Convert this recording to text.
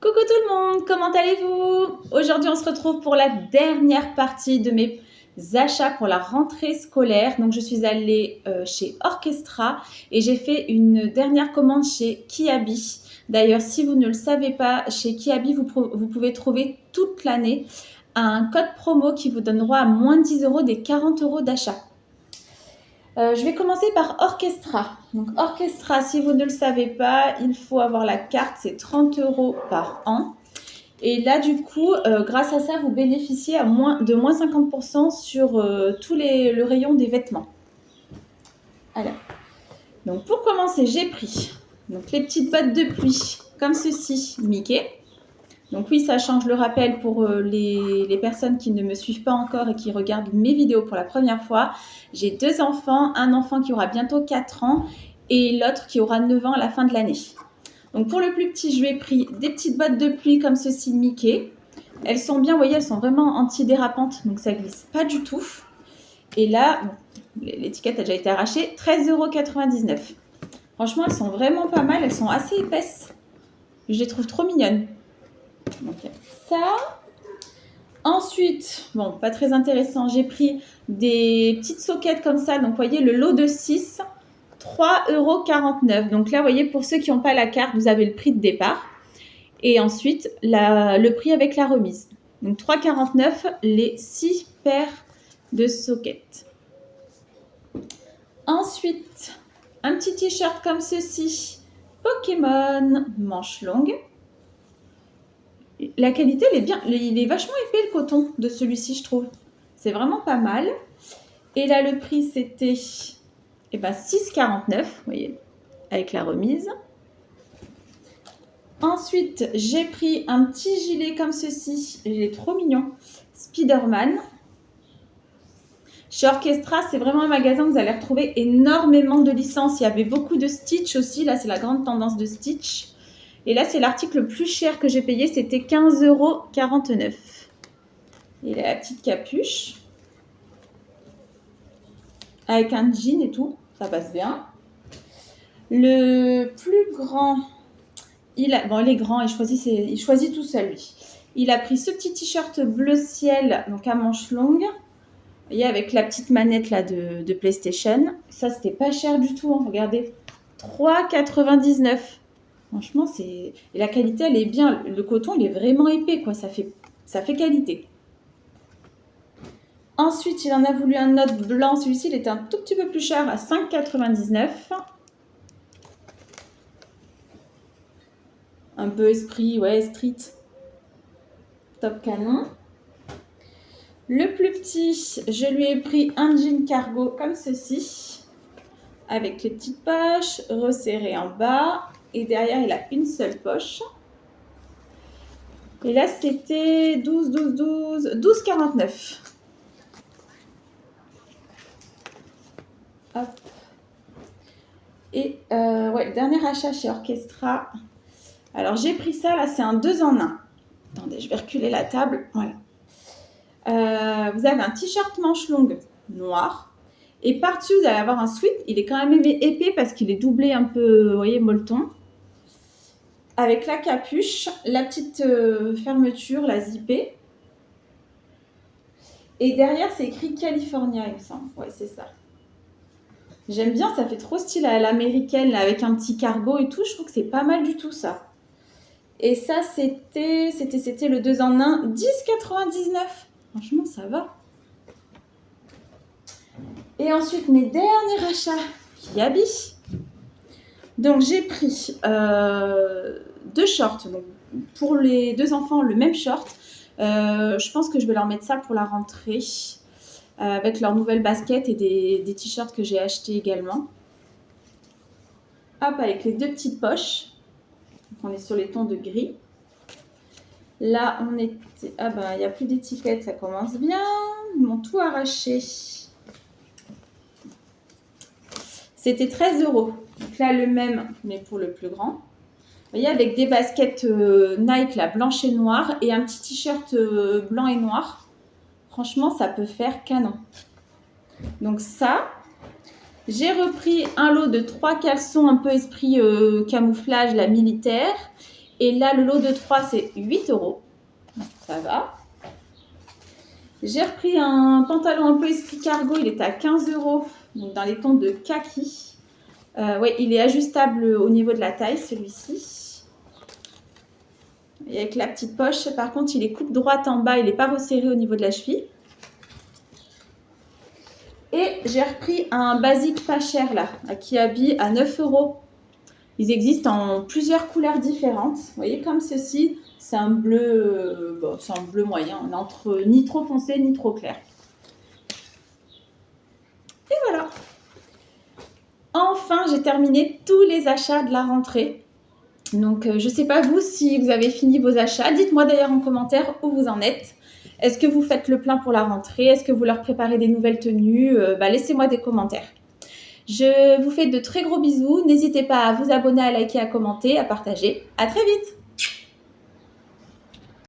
Coucou tout le monde, comment allez-vous? Aujourd'hui, on se retrouve pour la dernière partie de mes achats pour la rentrée scolaire. Donc, je suis allée chez Orchestra et j'ai fait une dernière commande chez Kiabi. D'ailleurs, si vous ne le savez pas, chez Kiabi, vous pouvez trouver toute l'année un code promo qui vous donne droit à moins 10 euros des 40 euros d'achat. Je vais commencer par Orchestra. Donc, Orchestra, si vous ne le savez pas, il faut avoir la carte, c'est 30 euros par an. Et là, du coup, grâce à ça, vous bénéficiez de moins 50% sur le rayon des vêtements. Alors, donc pour commencer, j'ai pris donc, les petites bottes de pluie, comme ceci, Mickey. Donc oui, ça change le rappel pour les personnes qui ne me suivent pas encore et qui regardent mes vidéos pour la première fois. J'ai 2 enfants, un enfant qui aura bientôt 4 ans et l'autre qui aura 9 ans à la fin de l'année. Donc pour le plus petit, je lui ai pris des petites bottes de pluie comme ceci Mickey. Elles sont bien, vous voyez, elles sont vraiment antidérapantes, donc ça glisse pas du tout. Et là, l'étiquette a déjà été arrachée, 13,99 €. Franchement, elles sont vraiment pas mal, elles sont assez épaisses. Je les trouve trop mignonnes. Donc ça. Ensuite, bon, pas très intéressant, j'ai pris des petites soquettes comme ça. Donc, vous voyez, le lot de 6, 3,49 €. Donc là, vous voyez, pour ceux qui n'ont pas la carte, vous avez le prix de départ. Et ensuite, le prix avec la remise. Donc 3,49 € les 6 paires de soquettes. Ensuite, un petit t-shirt comme ceci, Pokémon, manche longue. La qualité, elle est bien. Il est vachement épais le coton de celui-ci, je trouve. C'est vraiment pas mal. Et là, le prix, c'était 6,49 €, vous voyez, avec la remise. Ensuite, j'ai pris un petit gilet comme ceci. Il est trop mignon. Spider-Man. Chez Orchestra, c'est vraiment un magasin où vous allez retrouver énormément de licences. Il y avait beaucoup de Stitch aussi. Là, c'est la grande tendance de Stitch. Et là, c'est l'article le plus cher que j'ai payé. C'était 15,49 €. Et là, la petite capuche. Avec un jean et tout. Ça passe bien. Le plus grand, il est grand. Il choisit tout seul, lui. Il a pris ce petit t-shirt bleu ciel, donc à manches longues. Vous voyez, avec la petite manette là de PlayStation. Ça, c'était pas cher du tout. Hein. Regardez. 3,99 €. Franchement, et la qualité, elle est bien. Le coton, il est vraiment épais, quoi. Ça fait qualité. Ensuite, il en a voulu un autre blanc. Celui-ci, il était un tout petit peu plus cher, à 5,99 €. Un peu esprit, ouais, street. Top canon. Le plus petit, je lui ai pris un jean cargo comme ceci. Avec les petites poches, resserrées en bas. Et derrière, il a une seule poche. Et là, c'était 12,49 €. Hop. Et ouais, dernier achat chez Orchestra. Alors, j'ai pris ça, là, c'est un 2 en 1. Attendez, je vais reculer la table. Voilà. Vous avez un t-shirt manche longue noir. Et par-dessus, vous allez avoir un sweat. Il est quand même épais parce qu'il est doublé un peu, vous voyez, molleton. Avec la capuche, la petite fermeture, la zippée. Et derrière, c'est écrit California, il me semble. Ouais, c'est ça. J'aime bien, ça fait trop style à l'américaine, avec un petit cargo et tout. Je trouve que c'est pas mal du tout, ça. Et ça, c'était le 2 en 1, 10,99 €. Franchement, ça va. Et ensuite, mes derniers achats, Kiabi. Donc, j'ai pris 2 shorts. Donc, pour les 2 enfants, le même short. Je pense que je vais leur mettre ça pour la rentrée. Avec leurs nouvelles baskets et des t-shirts que j'ai achetés également. Hop, avec les 2 petites poches. Donc, on est sur les tons de gris. Là, on était... Ah ben, il n'y a plus d'étiquette, ça commence bien. Ils m'ont tout arraché. C'était 13 €. Donc là, le même, mais pour le plus grand. Vous voyez, avec des baskets Nike, là, blanche et noire, et un petit t-shirt blanc et noir. Franchement, ça peut faire canon. Donc ça, j'ai repris un lot de 3 caleçons un peu esprit camouflage, la militaire. Et là, le lot de 3, c'est 8 euros. Ça va. J'ai repris un pantalon un peu esprit cargo. Il était à 15 euros, donc dans les tons de kaki. Ouais, il est ajustable au niveau de la taille, celui-ci. Et avec la petite poche, par contre, il est coupe droite en bas. Il n'est pas resserré au niveau de la cheville. Et j'ai repris un basique pas cher, là, à Kiabi, à 9 euros. Ils existent en plusieurs couleurs différentes. Vous voyez, comme ceci, c'est un bleu, c'est un bleu moyen, entre ni trop foncé ni trop clair. Et voilà. Enfin, j'ai terminé tous les achats de la rentrée. Donc, je ne sais pas vous si vous avez fini vos achats. Dites-moi d'ailleurs en commentaire où vous en êtes. Est-ce que vous faites le plein pour la rentrée? Est-ce que vous leur préparez des nouvelles tenues? Laissez-moi des commentaires. Je vous fais de très gros bisous. N'hésitez pas à vous abonner, à liker, à commenter, à partager. À très vite!